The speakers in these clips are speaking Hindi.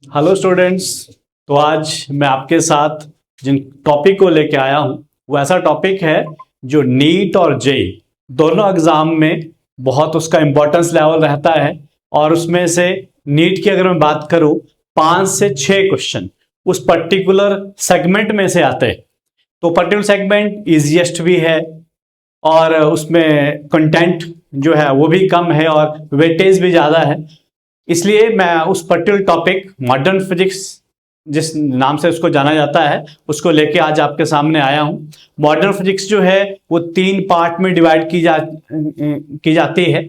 Hello students. तो आज मैं आपके साथ जिन टॉपिक को लेके आया हूं वो ऐसा टॉपिक है जो नीट और जेई दोनों एग्जाम में बहुत उसका इम्पोर्टेंस लेवल रहता है। और उसमें से नीट की अगर मैं बात करूं 5 से 6 क्वेश्चन उस पर्टिकुलर सेगमेंट में से आते हैं। तो पर्टिकुलर सेगमेंट इजीएस्ट भी है और उसमें कंटेंट जो है वो भी कम है और वेटेज भी ज़्यादा है। इसलिए मैं उस पर्टिकुलर टॉपिक मॉडर्न फिजिक्स जिस नाम से उसको जाना जाता है उसको लेके आज आपके सामने आया हूं। मॉडर्न फिजिक्स जो है वो 3 पार्ट में डिवाइड की जाती है।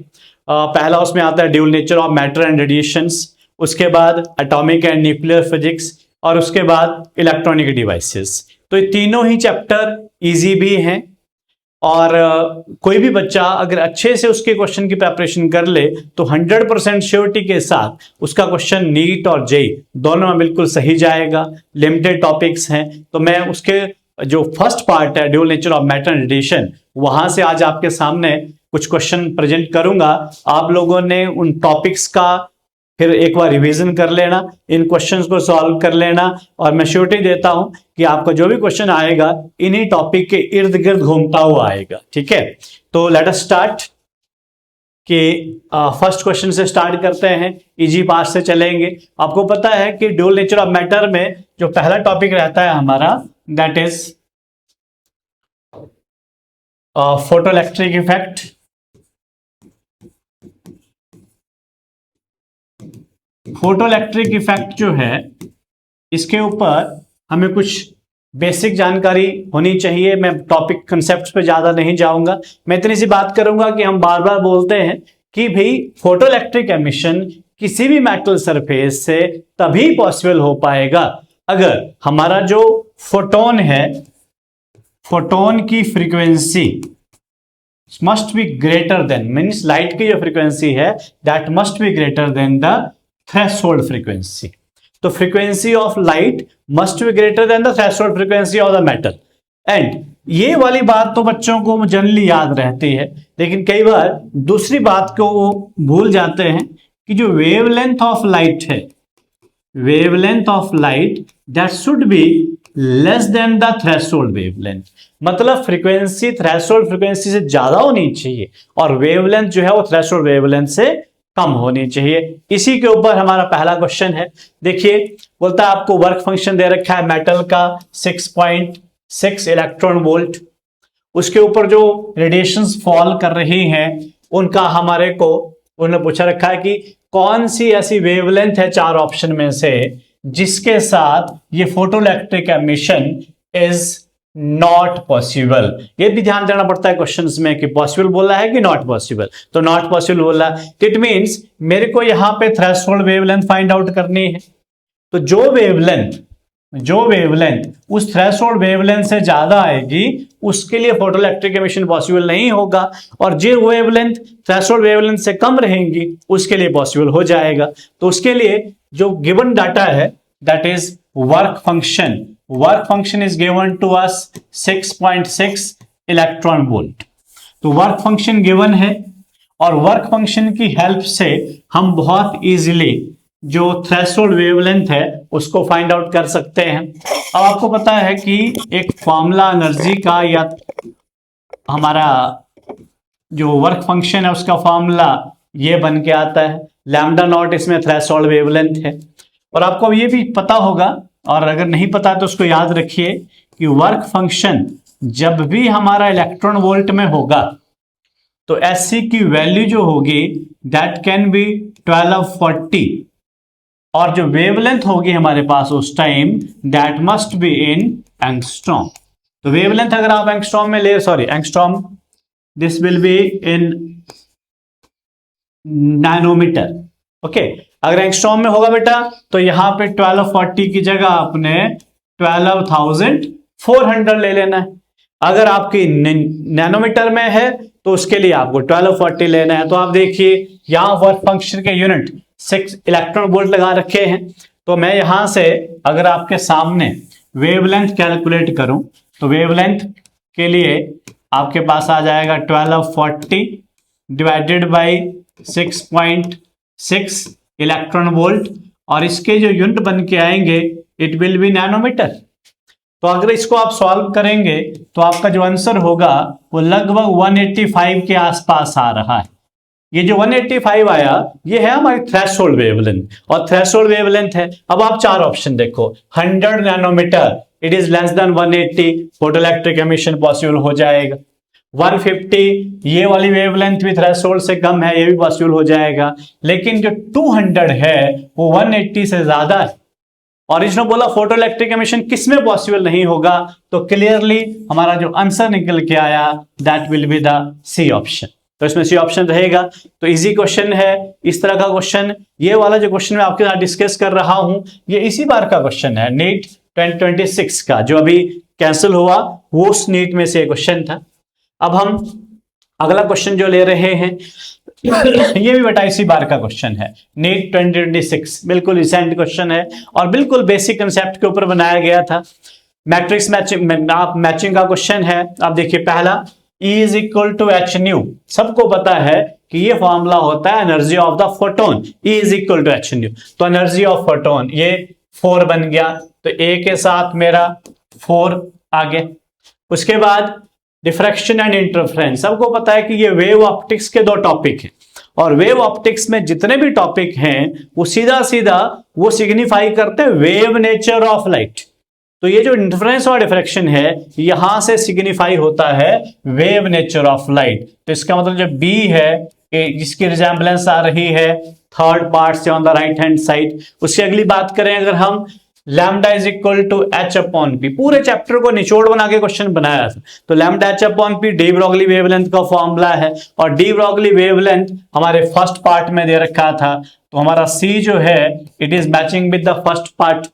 पहला उसमें आता है dual nature of matter and radiations, उसके बाद एटॉमिक एंड न्यूक्लियर फिजिक्स और उसके बाद इलेक्ट्रॉनिक डिवाइसेस। तो ये तीनों ही चैप्टर इजी भी हैं और कोई भी बच्चा अगर अच्छे से उसके क्वेश्चन की प्रिपरेशन कर ले तो 100% श्योरिटी के साथ उसका क्वेश्चन नीट और जेई दोनों में बिल्कुल सही जाएगा। लिमिटेड टॉपिक्स हैं तो मैं उसके जो फर्स्ट पार्ट है dual nature of matter and radiation वहां से आज आपके सामने कुछ क्वेश्चन प्रेजेंट करूंगा। आप लोगों ने उन टॉपिक्स का फिर एक बार रिवीजन कर लेना, इन क्वेश्चंस को सॉल्व कर लेना और मैं श्योरिटी देता हूं कि आपका जो भी क्वेश्चन आएगा इन्हीं टॉपिक के इर्द गिर्द घूमता हुआ आएगा। ठीक है, तो लेट अस स्टार्ट कि फर्स्ट क्वेश्चन से स्टार्ट करते हैं, इजी पार्ट से चलेंगे। आपको पता है कि ड्यूल नेचर ऑफ मैटर में जो पहला टॉपिक रहता है हमारा that is photoelectric effect. Photoelectric effect जो है इसके ऊपर हमें कुछ बेसिक जानकारी होनी चाहिए। मैं टॉपिक कंसेप्ट्स पे ज्यादा नहीं जाऊंगा, मैं इतनी सी बात करूंगा कि हम बार बार बोलते हैं कि भाई फोटोइलेक्ट्रिक एमिशन किसी भी मेटल सरफेस से तभी पॉसिबल हो पाएगा अगर हमारा जो फोटोन है, फोटोन की frequency must be greater than, means light की जो फ्रीक्वेंसी है that must be greater than the threshold frequency. तो frequency of light must be greater than the threshold frequency of the metal. And ये वाली बात तो बच्चों को जनरली याद रहती है, लेकिन कई बार दूसरी बात को वो भूल जाते हैं कि जो वेवलेंथ ऑफ लाइट है, wavelength of light that should be less than the threshold wavelength. मतलब फ्रीक्वेंसी थ्रेशोल्ड फ्रीक्वेंसी से ज्यादा होनी चाहिए और वेवलेंथ जो है वो थ्रेशोल्ड वेवलेंथ से कम होनी चाहिए। इसी के ऊपर हमारा पहला क्वेश्चन है। देखिए, बोलता है आपको वर्क फंक्शन दे रखा है मेटल का 6.6 इलेक्ट्रॉन वोल्ट, उसके ऊपर जो रेडिएशंस फॉल कर रही हैं उनका हमारे को उन्होंने पूछा रखा है कि कौन सी ऐसी वेवलेंथ है 4 ऑप्शन में से जिसके साथ ये photoelectric emission is not possible. ये भी ध्यान देना पड़ता है क्वेश्चंस में कि पॉसिबल बोला है कि नॉट पॉसिबल। तो नॉट पॉसिबल बोला है, इट मींस मेरे को यहां पे थ्रेशोल्ड वेवलेंथ फाइंड आउट करनी है। तो जो वेवलेंथ उस थ्रेशोल्ड वेवलेंथ से ज्यादा आएगी उसके लिए फोटोइलेक्ट्रिक एमिशन पॉसिबल नहीं होगा, और जो वेवलेंथ थ्रेशोल्ड वेवलेंथ से कम रहेंगी उसके लिए पॉसिबल हो जाएगा। तो उसके लिए जो गिवन डाटा है that is work function. Work function is given to us 6.6 electron volt. तो वर्क फंक्शन गिवन है और वर्क फंक्शन की हेल्प से हम बहुत इजीली जो थ्रेशोल्ड वेवलेंथ है उसको फाइंड आउट कर सकते हैं। अब आपको पता है कि एक फॉर्मूला एनर्जी का या हमारा जो वर्क फंक्शन है उसका फॉर्मूला ये बन के आता है, लैम्डा नॉट इसमें थ्रेशोल्ड वेवलेंथ है। और आपको ये भी पता होगा, और अगर नहीं पता तो उसको याद रखिए कि वर्क फंक्शन जब भी हमारा इलेक्ट्रॉन वोल्ट में होगा तो एससी की वैल्यू जो होगी दैट कैन बी 1240 और जो वेवलेंथ होगी हमारे पास उस time that must be in angstrom. तो वेवलेंथ अगर आप एंगस्ट्रॉम में ले, sorry angstrom, this will be in nanometer. Okay, अगर एंगस्ट्रॉम में होगा बेटा तो यहां पे 1240 की जगह आपने 12,400 ले लेना है। अगर आपकी नैनोमीटर में है तो उसके लिए आपको 1240 लेना है। तो आप देखिए यहां वर्क फंक्शन के यूनिट 6 इलेक्ट्रॉन वोल्ट लगा रखे हैं। तो मैं यहां से अगर आपके सामने वेवलेंथ कैलकुलेट करूं तो वेवलेंथ के लिए आपके पास आ जाएगा 1240 डिवाइडेड बाई 6.6 इलेक्ट्रॉन वोल्ट, और इसके जो यूनिट बन के आएंगे इट विल बी नैनोमीटर। तो अगर इसको आप सॉल्व करेंगे तो आपका जो आंसर होगा वो लगभग 185 के आसपास आ रहा है। ये जो 185 आया ये है हमारी थ्रेशोल्ड वेवलेंथ, और थ्रेशोल्ड वेवलेंथ है। अब आप चार ऑप्शन देखो, 100 nanometer it is less than 180, photoelectric emission possible हो जाएगा। 150 ये वाली वेवलेंथ भी थ्रेशोल्ड से कम है, ये भी पॉसिबल हो जाएगा। लेकिन जो 200 है वो 180 से ज्यादा है, और इसने बोला फोटोइलेक्ट्रिक एमिशन किसमें पॉसिबल नहीं होगा, तो क्लियरली हमारा जो आंसर निकल के आया that will be the C option. तो इसमें सी ऑप्शन रहेगा। तो इजी क्वेश्चन है, इस तरह का क्वेश्चन, ये वाला जो क्वेश्चन मैं आपके साथ डिस्कस कर रहा हूं ये इसी बार का क्वेश्चन है, नीट 2026 का, जो अभी कैंसिल हुआ वो उस नीट में से क्वेश्चन था। अब हम अगला क्वेश्चन जो ले रहे हैं ये भी बेटा इसी बार का क्वेश्चन है, नीट 2026, बिल्कुल रिसेंट क्वेश्चन है और बिल्कुल बेसिक कंसेप्ट के ऊपर बनाया गया था। मैट्रिक्स मैचिंग का क्वेश्चन है। आप देखिए पहला, E is equal to H nu, सबको पता है कि ये फॉर्मूला होता है energy of the photon, E is equal to H nu. तो एनर्जी ऑफ फोटोन ये 4 बन गया, तो A के साथ मेरा 4 आ गया। उसके बाद डिफ्रैक्शन एंड इंटरफेरेंस, सबको पता है कि ये वेव ऑप्टिक्स के दो टॉपिक हैं, और वेव ऑप्टिक्स में जितने भी टॉपिक हैं वो सीधा सीधा वो सिग्निफाई करते हैं वेव नेचर ऑफ लाइट। तो ये जो इंटरफेरेंस और डिफ्रैक्शन है यहां से सिग्निफाई होता है वेव नेचर ऑफ लाइट। तो इसका मतलब जो बी है जिसकी रिजेंबलेंस आ रही है थर्ड पार्ट से on the right hand side. उसकी अगली बात करें अगर हम, lambda is equal to H upon P, पूरे चैप्टर को निचोड़ बना के क्वेश्चन बनाया था। तो lambda H upon P de Broglie wavelength का फॉर्मूला है, और डी ब्रॉगली वेवलेंथ हमारे फर्स्ट पार्ट में दे रखा था। तो हमारा सी जो है it is matching with the first part.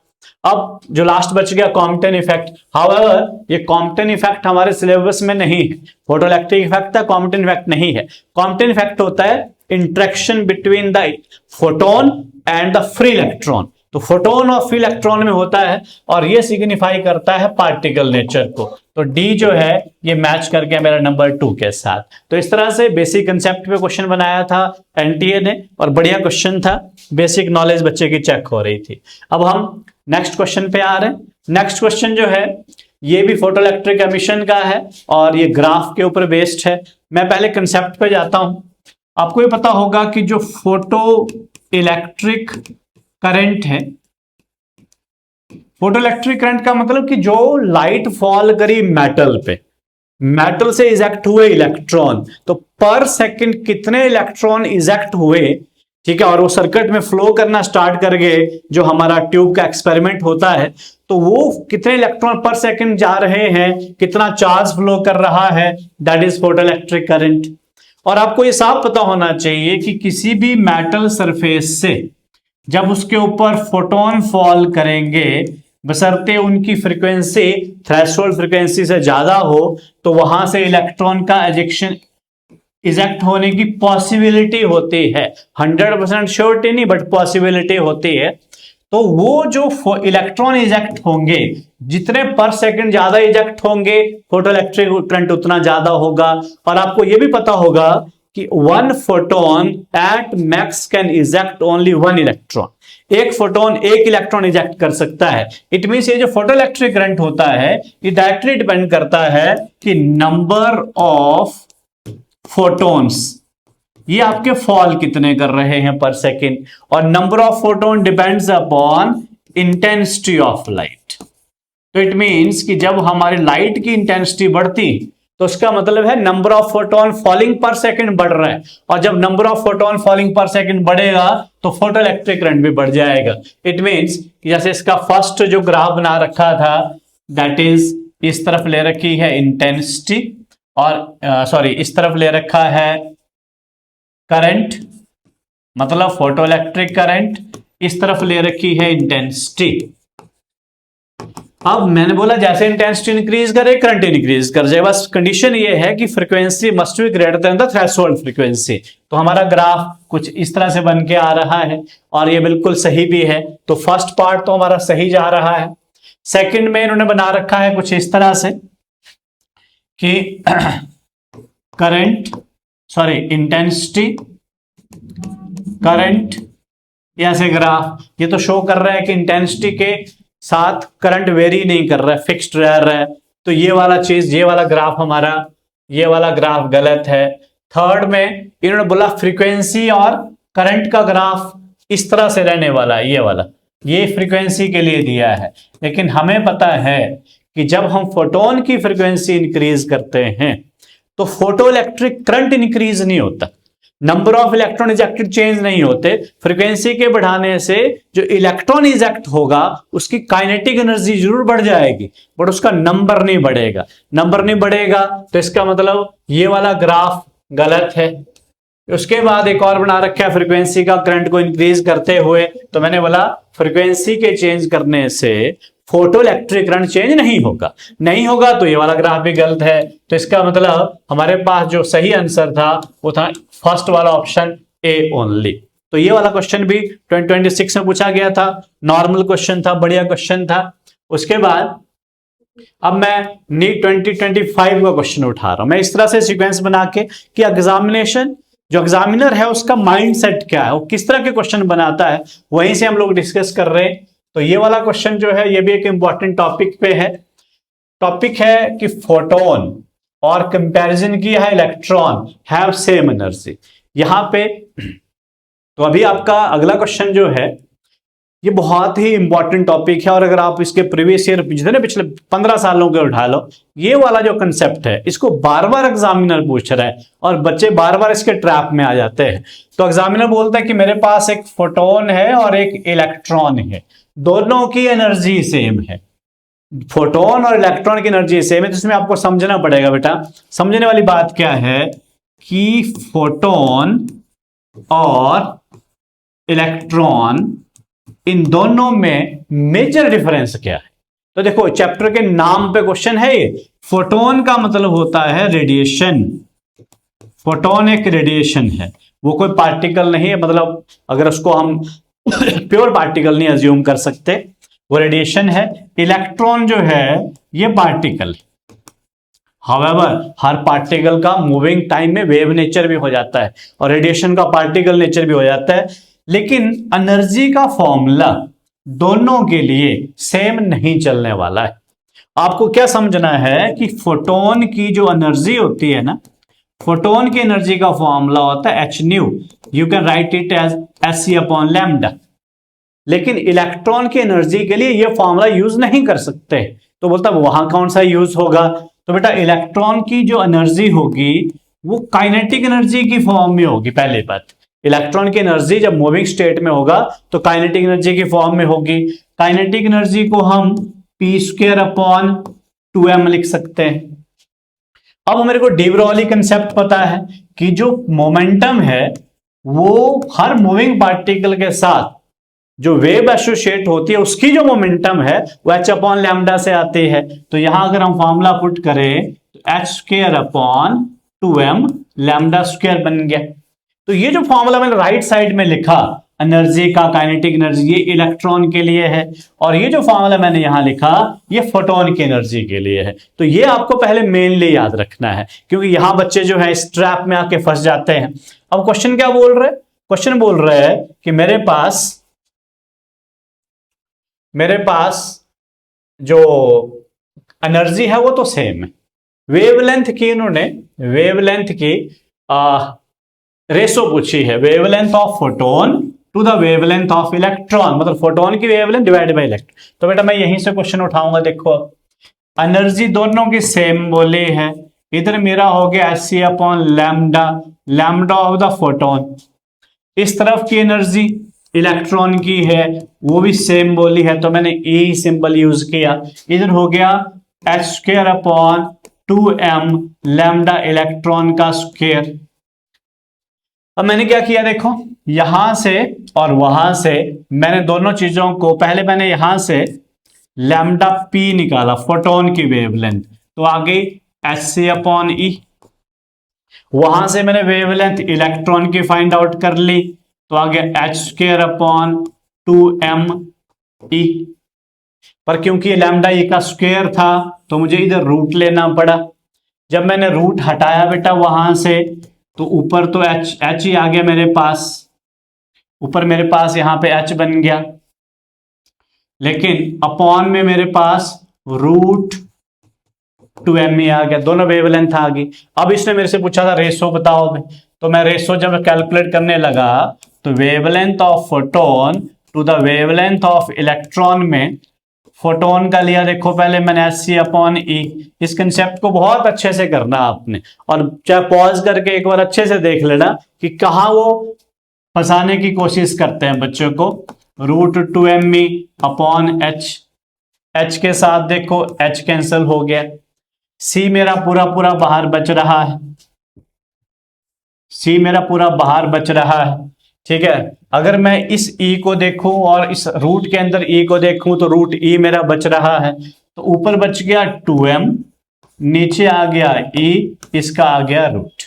अब जो लास्ट बच गया कॉम्पटन इफेक्ट, हाउएवर ये कॉम्पटन इफेक्ट हमारे सिलेबस में नहीं है। फोटोइलेक्ट्रिक इफेक्ट था, कॉम्पटन इफेक्ट नहीं है। कॉम्पटन इफेक्ट होता है interaction between the photon and the free electron. तो फोटोन और फ्री इलेक्ट्रॉन में होता है, और ये सिग्निफाई करता है पार्टिकल नेचर को। तो डी जो है ये मैच करके मेरा नंबर 2 के साथ। तो इस तरह से बेसिक कंसेप्ट पे क्वेश्चन बनाया था एनटीए ने, और बढ़िया क्वेश्चन था, बेसिक नॉलेज बच्चे की चेक हो रही थी। अब हम नेक्स्ट क्वेश्चन पे आ रहे हैं। नेक्स्ट क्वेश्चन जो है ये भी फोटोइलेक्ट्रिक एमिशन का है, और ये ग्राफ के ऊपर बेस्ड है। मैं पहले कंसेप्ट पे जाता हूं। आपको ये पता होगा कि जो फोटो इलेक्ट्रिक करंट है, फोटोइलेक्ट्रिक करंट का मतलब कि जो लाइट फॉल करी मेटल पे, मेटल से इजेक्ट हुए इलेक्ट्रॉन, तो पर सेकंड कितने इलेक्ट्रॉन इजेक्ट हुए, ठीक है, और वो सर्किट में फ्लो करना स्टार्ट कर गए, जो हमारा ट्यूब का एक्सपेरिमेंट होता है, तो वो कितने इलेक्ट्रॉन पर सेकंड जा रहे हैं, कितना चार्ज फ्लो कर रहा है, दैट इज फोटोइलेक्ट्रिक करंट। और आपको ये साफ पता होना चाहिए कि किसी भी मेटल सरफेस से जब उसके ऊपर फोटोन फॉल करेंगे, बशर्ते उनकी फ्रीक्वेंसी थ्रेशोल्ड फ्रीक्वेंसी से ज्यादा हो, तो वहां से इलेक्ट्रॉन का इजेक्ट होने की पॉसिबिलिटी होती है। 100% श्योरिटी नहीं, बट पॉसिबिलिटी होती है। तो वो जो इलेक्ट्रॉन इजेक्ट होंगे, जितने पर सेकंड ज्यादा इजेक्ट होंगे, फोटोइलेक्ट्रिक करंट उतना ज्यादा होगा। और आपको यह भी पता होगा कि 1 photon at max can eject only 1 electron. एक फोटोन एक इलेक्ट्रॉन इजेक्ट कर सकता है। इट मींस ये जो फोटोइलेक्ट्रिक करंट होता है ये डायरेक्टली डिपेंड करता है कि नंबर ऑफ फोटोन्स, ये आपके फॉल कितने कर रहे हैं पर सेकेंड, और number of photon depends upon intensity of light. तो इट मींस कि जब हमारी लाइट की इंटेंसिटी बढ़ती तो उसका मतलब है नंबर ऑफ फोटोन फॉलिंग पर सेकंड बढ़ रहा है, और जब नंबर ऑफ फोटोन फॉलिंग पर सेकंड बढ़ेगा तो फोटोइलेक्ट्रिक करंट भी बढ़ जाएगा। इट मींस कि जैसे इसका फर्स्ट जो ग्राफ बना रखा था, दैट इज इस तरफ ले रखी है इंटेंसिटी, और सॉरी इस तरफ ले रखा है करंट, मतलब फोटोइलेक्ट्रिक करंट, इस तरफ ले रखी है इंटेंसिटी। अब मैंने बोला जैसे इंटेंसिटी इंक्रीज करे करंट इंक्रीज कर जाए, बस कंडीशन ये है कि frequency must be greater than the threshold frequency. तो हमारा ग्राफ कुछ इस तरह से बन के आ रहा है, और ये बिल्कुल सही भी है। तो फर्स्ट पार्ट तो हमारा सही जा रहा है। सेकंड में इन्होंने बना रखा है कुछ इस तरह से कि करंट, सॉरी इंटेंसिटी, करंट ये ऐसे ग्राफ, ये तो शो कर रहा है कि इंटेंसिटी के साथ करंट वेरी नहीं कर रहा है, फिक्स्ड रह रहा है। तो ये वाला चीज, ये वाला ग्राफ हमारा, ये वाला ग्राफ गलत है। थर्ड में इन्होंने बोला फ्रीक्वेंसी और करंट का ग्राफ इस तरह से रहने वाला है, ये वाला, ये फ्रीक्वेंसी के लिए दिया है। लेकिन हमें पता है कि जब हम फोटोन की फ्रीक्वेंसी इंक्रीज करते हैं तो फोटो इलेक्ट्रिक करंट इंक्रीज नहीं होता, number of electron ejected change नहीं होते। फ्रीक्वेंसी के बढ़ाने से जो इलेक्ट्रॉन इजेक्ट होगा उसकी काइनेटिक एनर्जी जरूर बढ़ जाएगी, बट उसका नंबर नहीं बढ़ेगा। नंबर नहीं बढ़ेगा तो इसका मतलब ये वाला ग्राफ गलत है। उसके बाद एक और बना रखा है फ्रीक्वेंसी का करंट को इंक्रीज करते हुए, तो मैंने बोला फ्रीक्वेंसी के चेंज करने से फोटो इलेक्ट्रिक करंट चेंज नहीं होगा, नहीं होगा तो ये वाला ग्राफ भी गलत है। तो इसका मतलब हमारे पास जो सही आंसर था वो था फर्स्ट वाला ऑप्शन ए ओनली। तो ये वाला क्वेश्चन भी 2026 में पूछा गया था, नॉर्मल क्वेश्चन था, बढ़िया क्वेश्चन था। उसके बाद अब मैं नीट 2025 का क्वेश्चन उठा रहा हूं, मैं इस तरह से सीक्वेंस बना के कि एग्जामिनेशन जो एग्जामिनर है उसका माइंडसेट क्या है, वो किस तरह के क्वेश्चन बनाता है, वहीं से हम लोग डिस्कस कर रहे हैं। तो ये वाला क्वेश्चन जो है ये भी एक इंपॉर्टेंट टॉपिक पे है। टॉपिक है कि फोटोन और कंपैरिजन किया है इलेक्ट्रॉन हैव सेम एनर्जी। यहां पे तो अभी आपका अगला क्वेश्चन जो है ये बहुत ही इंपॉर्टेंट टॉपिक है, और अगर आप इसके प्रीवियस ईयर जितने पिछले 15 सालों के उठा लो, ये वाला जो कंसेप्ट है इसको बार बार एग्जामिनर पूछ रहा है और बच्चे बार बार इसके ट्रैप में आ जाते हैं। तो एग्जामिनर बोलता है कि मेरे पास एक फोटोन है और एक इलेक्ट्रॉन है, दोनों की एनर्जी सेम है, फोटोन और इलेक्ट्रॉन की एनर्जी सेम है। तो इसमें आपको समझना पड़ेगा बेटा, समझने वाली बात क्या है कि फोटोन और इलेक्ट्रॉन इन दोनों में मेजर डिफरेंस क्या है। तो देखो चैप्टर के नाम पे क्वेश्चन है ये। फोटोन का मतलब होता है रेडिएशन, फोटोन एक रेडिएशन है, वो कोई पार्टिकल नहीं है, मतलब अगर उसको हम प्योर पार्टिकल नहीं अज्यूम कर सकते, वो रेडिएशन है। इलेक्ट्रॉन जो है ये पार्टिकल, हावेवर हर पार्टिकल का मूविंग टाइम में वेव नेचर भी हो जाता है और रेडिएशन का पार्टिकल नेचर भी हो जाता है, लेकिन एनर्जी का फॉर्मूला दोनों के लिए सेम नहीं चलने वाला है। आपको क्या समझना है कि फोटोन की जो एनर्जी होती है ना, फोटोन की एनर्जी का फॉर्मूला होता है H nu, you can write it as H C upon lambda. लेकिन इलेक्ट्रॉन की एनर्जी के लिए ये फॉर्मूला यूज नहीं कर सकते। तो बोलता वहां कौन सा यूज होगा, तो बेटा इलेक्ट्रॉन की जो एनर्जी होगी वो काइनेटिक एनर्जी की फॉर्म में होगी। पहली बात, इलेक्ट्रॉन की एनर्जी जब मूविंग स्टेट में होगा तो काइनेटिक एनर्जी की फॉर्म में होगी। काइनेटिक एनर्जी को हम पी स्क्वायर अपॉन 2m लिख सकते हैं। अब मेरे को डी ब्रोगली कंसेप्ट पता है कि जो मोमेंटम है वो हर मूविंग पार्टिकल के साथ जो वेव एसोसिएट होती है उसकी जो मोमेंटम है वो एच अपॉन लैम्डा से आती है। तो यहां अगर हम फॉर्मूला पुट करें तो H square upon 2m lambda square बन गया। तो ये जो फॉर्मूला मैंने राइट साइड में लिखा एनर्जी का, काइनेटिक एनर्जी, ये इलेक्ट्रॉन के लिए है, और ये जो फॉर्मूला मैंने यहां लिखा ये फोटोन की एनर्जी के लिए है। तो ये आपको पहले मेनली याद रखना है, क्योंकि यहां बच्चे जो है इस ट्रैप में आके फंस जाते हैं। अब क्वेश्चन क्या बोल रहे हैं, क्वेश्चन बोल रहे हैं कि मेरे पास जो एनर्जी है वो तो सेम है, वेवलेंथ की इन्होंने वेवलेंथ की रेशो पूछी है, wavelength of photon to the wavelength of electron, मतलब फोटोन की वेवलेंथ डिवाइड बाय इलेक्ट्रॉन। तो बेटा मैं यहीं से क्वेश्चन उठाऊंगा। देखो एनर्जी दोनों की सेम बोली है, इधर मेरा हो गया H C upon lambda, lambda of the photon. इस तरफ की एनर्जी इलेक्ट्रॉन की है वो भी सेम बोली है, तो मैंने ए सिंबल यूज किया। इधर हो गया H square upon 2m lambda electron का स्क्वायर। अब मैंने क्या किया, देखो यहां से और वहां से मैंने दोनों चीजों को, पहले मैंने यहां से लैम्डा पी निकाला फोटोन की वेवलेंथ, तो आ गई एच सी अपॉन ई। वहां से मैंने वेवलेंथ इलेक्ट्रॉन की फाइंड आउट कर ली, तो आ गया एच स्क्वायर अपॉन 2m ई। पर क्योंकि लैम्डा ई का स्क्वायर था तो मुझे इधर रूट लेना पड़ा। जब मैंने रूट हटाया बेटा वहां से, तो ऊपर तो एच ही आ गया मेरे पास, ऊपर मेरे पास यहां पे h बन गया, लेकिन अपॉन में मेरे पास √2m आ गया, दोनों वेवलेंथ आ गई। अब इसने मेरे से पूछा था रेशो बताओ में, तो मैं रेशो जब कैलकुलेट करने लगा तो wavelength of photon to the wavelength of electron में फोटोन का लिया, देखो पहले मैंने Sc/E। इस कंसेप्ट को बहुत अच्छे से करना आपने, और चाहे पॉज करके एक बार अच्छे से देख लेना कि कहाँ वो फंसाने की कोशिश करते हैं बच्चों को। √2me/h, h के साथ देखो h कैंसिल हो गया, c मेरा पूरा पूरा बाहर बच रहा है, c मेरा पूरा बाहर बच रहा है, ठीक है। अगर मैं इस e को देखूं और इस रूट के अंदर e को देखूं तो √e मेरा बच रहा है, तो ऊपर बच गया 2m, नीचे आ गया e, इसका आ गया रूट।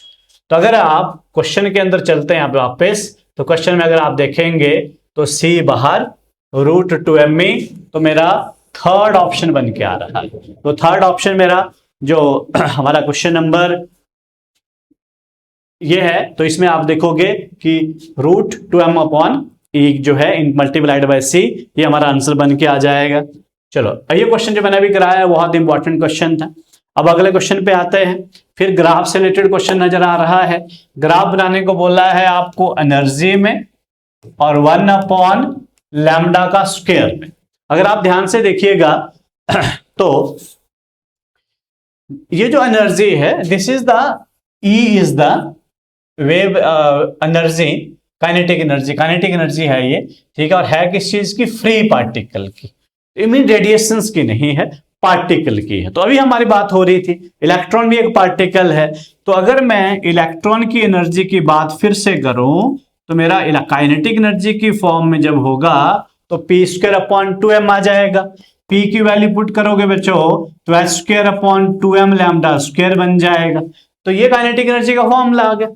तो अगर आप क्वेश्चन के अंदर चलते हैं वापस, तो क्वेश्चन में अगर आप देखेंगे तो c बाहर, √2me, तो मेरा थर्ड ऑप्शन बन के आ रहा है। तो थर्ड ऑप्शन मेरा जो हमारा क्वेश्चन नंबर ये है, तो इसमें आप देखोगे कि √2m/e जो है इन मल्टीप्लाइड बाय c, ये हमारा आंसर बन के आ जाएगा। चलो ये क्वेश्चन जो मैंने अभी कराया है बहुत इंपॉर्टेंट क्वेश्चन था। अब अगले क्वेश्चन पे आते हैं। फिर ग्राफ से रिलेटेड क्वेश्चन नजर आ रहा है। ग्राफ बनाने को बोला है आपको एनर्जी में और 1/λ का स्क्वायर में। अगर आप ध्यान से देखिएगा तो ये जो एनर्जी है, this is the E is the wave energy, kinetic energy है ये, ठीक है। और है किस चीज की? फ्री पार्टिकल की, इमीन रेडिएशंस की नहीं है, पार्टिकल की है। तो अभी हमारी बात हो रही थी इलेक्ट्रॉन भी एक पार्टिकल है, तो अगर मैं इलेक्ट्रॉन की एनर्जी की बात फिर से करूं तो मेरा काइनेटिक एनर्जी की फॉर्म में जब होगा तो p²/2m आ जाएगा। p की वैल्यू पुट करोगे बच्चों तो h²/2m² बन जाएगा। तो ये काइनेटिक एनर्जी का फॉर्मूला आ गया।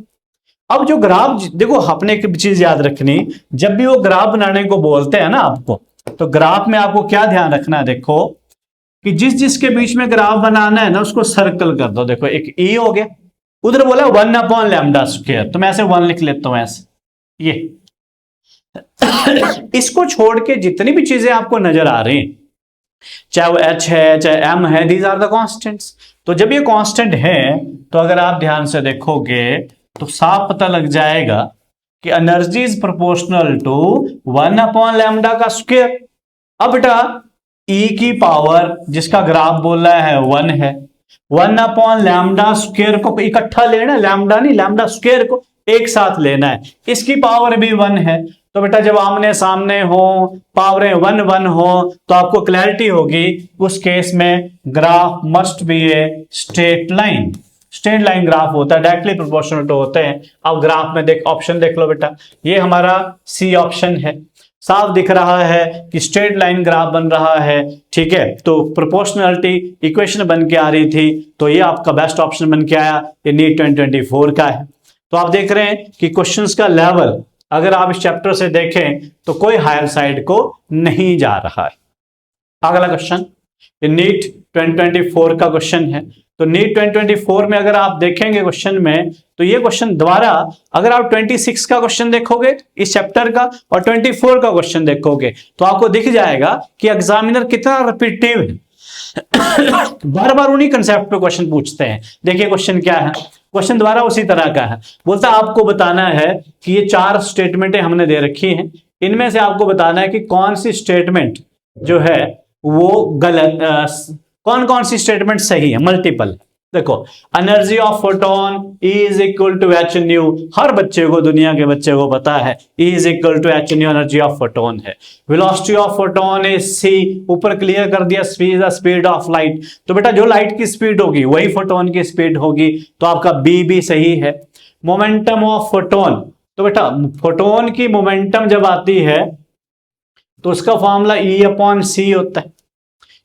अब जो ग्राफ देखो, आपने एक चीज याद रखनी, जब भी वो ग्राफ बनाने को बोलते हैं ना आपको, तो ग्राफ में आपको क्या ध्यान रखना है, देखो कि जिस जिसके बीच में ग्राफ बनाना है ना उसको सर्कल कर दो। देखो एक E हो गया, उधर बोला 1/λ², तो मैं ऐसे 1 लिख लेता हूं ऐसे, ये इसको छोड़ के जितनी भी चीजें आपको नजर आ रही हैं, चाहे वो h है चाहे m है, दीज आर द कांस्टेंट्स। तो जब ये कांस्टेंट है तो अगर आप ध्यान से देखोगे तो साफ पता लग जाएगा कि एनर्जी इज प्रोपोर्शनल टू 1/λ²। अब बेटा E की पावर जिसका ग्राफ बोल रहा है 1 है, 1/λ² को इकट्ठा लेना, लैम्डा नहीं λ² को एक साथ लेना है, इसकी पावर भी 1 है। तो बेटा जब आमने सामने हो, पावरें 1 1 हो, तो आपको क्लैरिटी होगी उस केस में graph must be a straight line. Straight line graph होता है, डायरेक्टली प्रोपोर्शनल टू होते हैं। अब ग्राफ में ऑप्शन देख लो बेटा, ये हमारा सी ऑप्शन है, साफ दिख रहा है कि स्ट्रेट लाइन ग्राफ बन रहा है, ठीक है। तो प्रोपोर्शनलिटी इक्वेशन बन के आ रही थी, तो ये आपका बेस्ट ऑप्शन बन के आया, ये नीट 2024 का है। तो आप देख रहे हैं कि क्वेश्चंस का लेवल अगर आप इस चैप्टर से देखें तो कोई हायर साइड को नहीं जा रहा है। अगला क्वेश्चन नीट 2024 का क्वेश्चन है। तो नीट 2024 में अगर आप देखेंगे क्वेश्चन में, तो ये क्वेश्चन द्वारा अगर आप 26 का क्वेश्चन देखोगे इस चैप्टर का और 24 का क्वेश्चन देखोगे तो आपको दिख जाएगा कि एग्जामिनर कितना रिपीटिव है, बार बार उन्हीं कंसेप्ट पे क्वेश्चन पूछते हैं। देखिए क्वेश्चन क्या है, क्वेश्चन द्वारा उसी तरह का है, बोलता है आपको बताना है कि ये 4 स्टेटमेंटें हमने दे रखी हैं, इनमें से आपको बताना है कि कौन सी स्टेटमेंट जो है वो गलत, कौन कौन सी स्टेटमेंट सही है, मल्टीपल। देखो energy of photon E is equal to H nu, हर बच्चे को, दुनिया के बच्चे को पता है E is equal to H nu energy of photon है। Velocity of photon is c, ऊपर क्लियर कर दिया, speed the speed of light. तो बेटा जो लाइट की स्पीड होगी वही फोटोन की स्पीड होगी, तो आपका B भी सही है। मोमेंटम ऑफ फोटोन, तो बेटा फोटोन की मोमेंटम जब आती है तो उसका फॉर्मूला E/c होता है,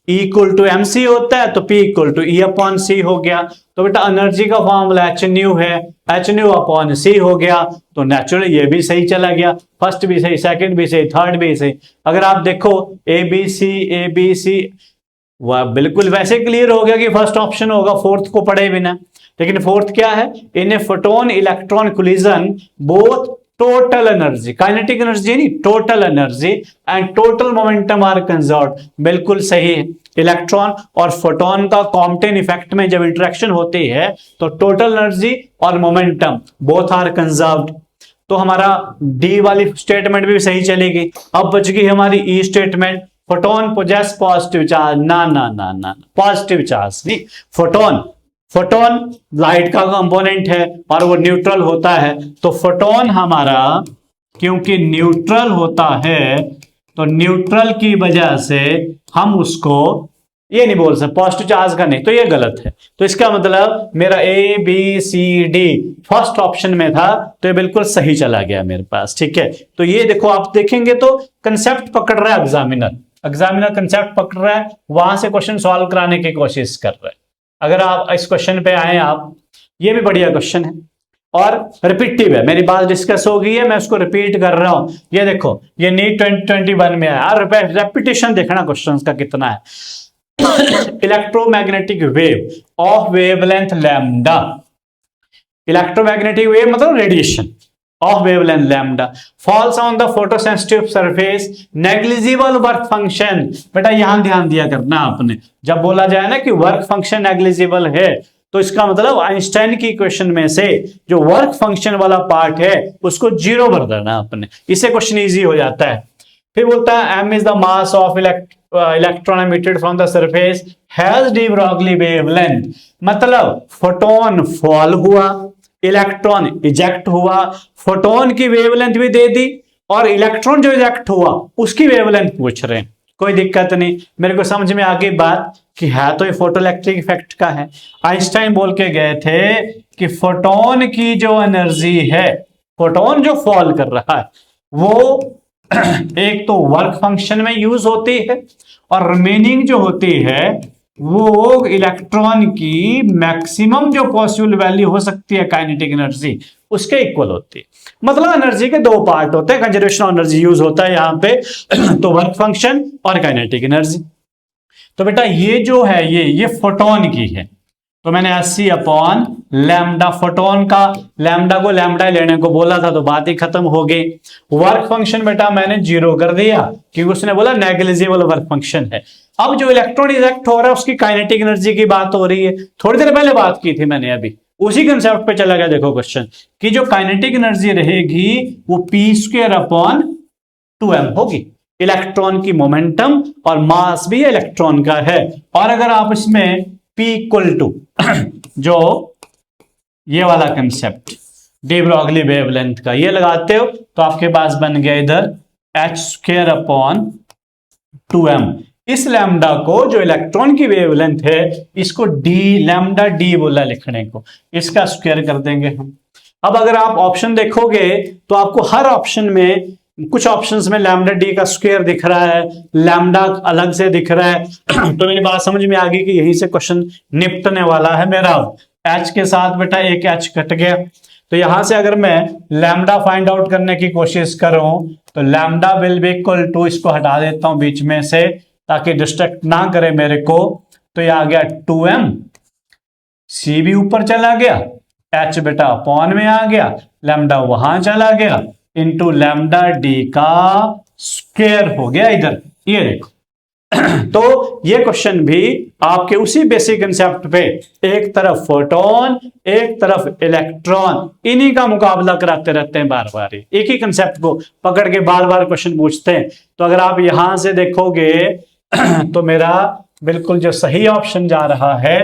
E इक्वल टू mc होता है, तो P इक्वल टू E/c हो गया। तो बेटा एनर्जी का फॉर्मूला h न्यू है, h न्यू/c हो गया, तो नेचुरली ये भी सही चला गया, फर्स्ट भी सही, सेकंड भी सही, थर्ड भी सही। अगर आप देखो ABC वह बिल्कुल वैसे क्लियर हो गया कि फर्स्ट ऑप्शन होगा, फोर्थ को पढ़े बिना। लेकिन फोर्थ क्या है, in a photon electron collision both total energy, kinetic energy नहीं, total energy and total momentum are conserved. बिल्कुल सही है। इलेक्ट्रॉन और फोटोन का कॉम्पटेन इफेक्ट में जब इंटरेक्शन होती है तो टोटल एनर्जी और मोमेंटम बोथ आर कंजर्व्ड। तो हमारा डी वाली स्टेटमेंट भी सही चलेगी। अब बच गई हमारी E statement, photon possess positive charge. ना ना ना ना, पॉजिटिव चार्ज नहीं। फोटोन लाइट का कंपोनेंट है और वो न्यूट्रल होता है, तो फोटोन हमारा क्योंकि न्यूट्रल होता है तो न्यूट्रल की वजह से हम उसको ये नहीं बोल सकते पॉजिटिव चार्ज का नहीं, तो ये गलत है। तो इसका मतलब मेरा A B C D first option में था, तो ये बिल्कुल सही चला गया मेरे पास। ठीक है, तो ये देखो आप देखेंगे तो कंसेप्ट पकड़ रहा है एग्जामिनर कंसेप्ट पकड़ रहा है, वहां से क्वेश्चन सॉल्व कराने की कोशिश कर रहा है। अगर आप इस क्वेश्चन पे आए आप, ये भी बढ़िया क्वेश्चन है और रिपीटिव है। मेरी बात डिस्कस हो गई है, मैं उसको रिपीट कर रहा हूं। ये देखो, ये नीट 2021 में आया और रेपिटेशन देखना क्वेश्चन का कितना है। Electromagnetic wave of wavelength lambda, electromagnetic wave मतलब radiation of wavelength lambda falls on the photosensitive surface, negligible work function. बेटा यहां ध्यान दिया करना आपने, जब बोला जाए ना कि वर्क फंक्शन नेग्लिजिबल है तो इसका मतलब आइंस्टाइन की इक्वेशन में से जो वर्क फंक्शन वाला पार्ट है उसको जीरो भर देना आपने, इससे क्वेश्चन इजी हो जाता है। फिर बोलता है m is the mass of electron emitted from the surface has D Broglie wavelength, मतलब फोटोन फॉल हुआ, इलेक्ट्रॉन इजेक्ट हुआ, फोटोन की वेवलेंथ भी दे दी और इलेक्ट्रॉन जो इजेक्ट हुआ उसकी वेवलेंथ पूछ रहे हैं। कोई दिक्कत नहीं, मेरे को समझ में आ गई बात कि है तो ये फोटोइलेक्ट्रिक इफेक्ट का है। आइंस्टाइन बोल के गए थे कि फोटोन की जो एनर्जी है, फोटोन जो फॉल कर रहा है वो एक तो वर्क फंक्शन में यूज होती है और रिमेनिंग जो होती है वो इलेक्ट्रॉन की मैक्सिमम जो पॉसिबल वैल्यू हो सकती है काइनेटिक एनर्जी उसके इक्वल होती है। मतलब एनर्जी के दो पार्ट होते हैं, कंजर्वेशन एनर्जी यूज होता है यहाँ पे तो वर्क फंक्शन और काइनेटिक एनर्जी। तो बेटा ये जो है ये फोटोन की है, तो मैंने 80 अपॉन लैम्डा, फोटोन का लैम्डा को लैम्डा लेने को बोला था तो बात ही खत्म हो गई। वर्क फंक्शन बेटा मैंने जीरो कर दिया क्योंकि उसने बोला नेग्लिजिबल वर्क फंक्शन है। अब जो इलेक्ट्रॉन इजेक्ट हो रहा है उसकी काइनेटिक एनर्जी की बात हो रही है, थोड़ी देर पहले बात की थी मैंने, अभी उसी कंसेप्ट पे चला गया। देखो क्वेश्चन कि जो काइनेटिक एनर्जी रहेगी वो पी स्क्वायर अपॉन 2m होगी। इलेक्ट्रॉन की मोमेंटम और मास भी इलेक्ट्रॉन का है, और अगर आप इसमें P इक्वल टू जो ये वाला कंसेप्ट डी ब्रॉगली वेवलेंथ का ये लगाते हो तो आपके पास बन गया इधर h स्क्वायर अपॉन 2m। इस लैम्डा को जो इलेक्ट्रॉन की वेवलेंथ है इसको डी लैम्डा डी बोला लिखने को, इसका स्क्वायर कर देंगे हम। अब अगर आप ऑप्शन देखोगे तो आपको हर ऑप्शन में, कुछ ऑप्शंस में लैम्डा डी का स्क्वायर दिख रहा है, लैम्डा अलग से दिख रहा है तो मेरी बात समझ में आ गई कि यहीं से क्वेश्चन निपटने वाला है मेरा। एच के साथ बेटा एक एच कट गया, तो यहां से अगर मैं लैम्डा फाइंड आउट करने की कोशिश करूं तो lambda will be equal to, इसको हटा देता हूं बीच में से ताकि डिस्ट्रैक्ट ना करे मेरे को, तो ये आ गया 2m, सी भी ऊपर चला गया, एच बेटा अपॉन में आ गया, लैम्डा वहां चला गया इंटू लैम्डा डी का स्क्वायर हो गया इधर, ये देखो। तो ये क्वेश्चन भी आपके उसी बेसिक कंसेप्ट पे, एक तरफ फोटोन एक तरफ इलेक्ट्रॉन, इन्हीं का मुकाबला कराते रहते हैं बार बार, एक ही कंसेप्ट को पकड़ के बार बार क्वेश्चन पूछते हैं। तो अगर आप यहां से देखोगे तो मेरा बिल्कुल जो सही ऑप्शन जा रहा है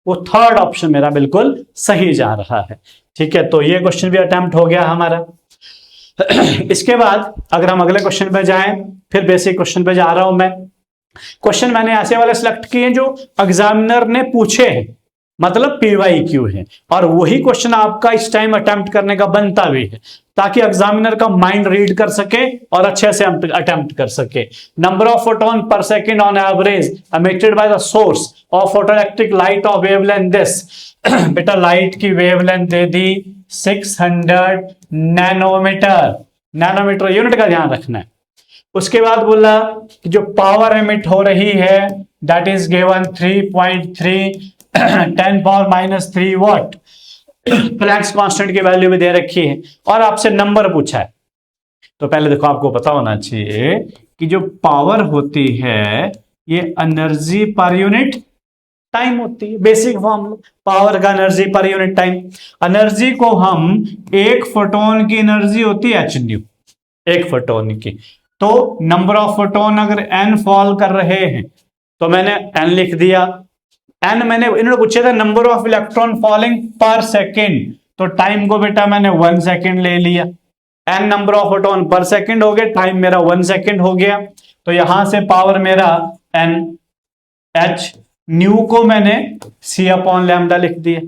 वो थर्ड ऑप्शन मेरा बिल्कुल सही जा रहा है। ठीक है, तो ये क्वेश्चन भी अटेम्प्ट हो गया हमारा। इसके बाद अगर हम अगले क्वेश्चन पे जाएं, फिर बेसिक क्वेश्चन पे जा रहा हूं मैं। क्वेश्चन मैंने ऐसे वाले सिलेक्ट किए जो एग्जामिनर ने पूछे हैं, मतलब PYQ है, और वही क्वेश्चन आपका इस टाइम अटेम्प्ट करने का बनता भी है ताकि एग्जामिनर का माइंड रीड कर सके और अच्छे से अटेम्प्ट कर सके। नंबर ऑफ फोटोन पर second on average emitted by the source of photoelectric light of wavelength this. बेटा लाइट की वेवलेंथ दे दी 600 नैनोमीटर, नैनोमीटर यूनिट का ध्यान रखना है। उसके बाद बोला कि जो पावर एमिट हो रही है that is given 3.3 10⁻³ what. Planck's constant की वैल्यू भी दे रखी है और आपसे नंबर पूछा है। तो पहले देखो आपको पता होना चाहिए कि जो पावर होती है ये एनर्जी पर यूनिट टाइम होती है। बेसिक फॉर्मूला पावर का energy per unit time. Energy को हम एक फोटोन की एनर्जी होती है एच न्यू, एक फोटोन की। तो नंबर ऑफ फोटोन अगर एन फॉल कर रहे हैं तो मैंने एन लिख दिया। एन मैंने इन्होंने पूछा था number of electron falling per second, तो टाइम को बेटा मैंने 1 सेकेंड ले लिया। एन नंबर ऑफ फोटोन पर सेकेंड हो गया, टाइम मेरा 1 सेकेंड हो गया। तो यहां से पावर मेरा एन, एच न्यू को मैंने सी अपॉन लैम्डा लिख दिया।